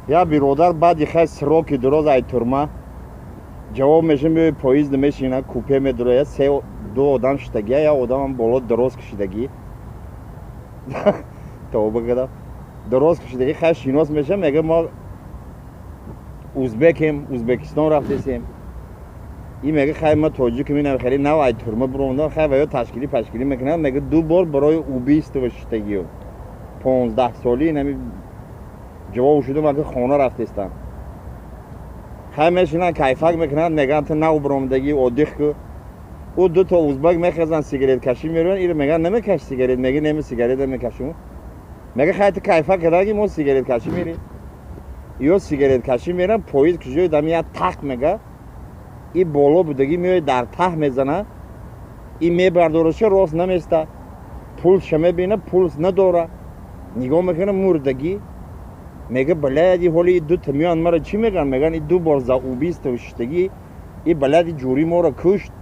یا برادر بعد یه سراکی دراز ای ترما جواب میشه میای پاییز نمیشینه کوپه میدره سه دو آدم شدگی یا آدم هم بالا دراز کشیدگی توبه کردم دراز کشیدگی خیلی شیناس میشه میگه ما ازبکیم ازبکستان رفتیم این میگه خیلی ما تاجیک میبینم خیلی نو ای ترما بروندن خیلی ویا تشکیلی میکنن میگه دو بار برای اوبیست و شدگی 15 سالی نمی جواب شده من که خانه رفتستم خیلی میشینن کیفک میکنن میگن تو نو برامدگی اودیخ که او دو تا ازبک میخزن سیگارت کشی میرون اینو میگن نمیکش سیگارت میگه نمی سیگارت میکشم میگه خیلی تو کیفک کردگی ما سیگارت کشی میریم یا سیگارت کشی میرن پاییز کجای دمی تق میگه این بالا بودگی میای در ته میزنه این میبردارشه راست نمیسته پولس میبینه پولس نداره نگاه میکنه مردگی میگه بلدی حالی دو تا میان مرا چی میگن میگن این دو بار زاوبیست و شتگی این بلدی جوری ما را کشت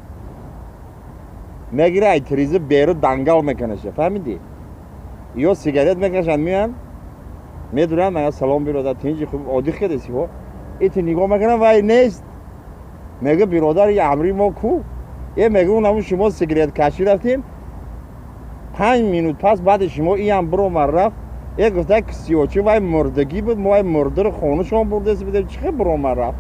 میگیره ای تریزه بیرو دنگل میکنشه فهمیدی یا سیگارت میکشن میان میدونم میگه سلام برادر تینجی خوب عادی خیلی سی ها ایت نگاه میکنه وای نیست میگه برادر یه امری ما کو یه میگه اونم شما سیگارت کشی رفتین 5 minut پس بعد شما این هم برو من رفت یک گفته که سیاچی وای مردگی بود ما وای مرده رو خانه شما برده بده چه برو من رفت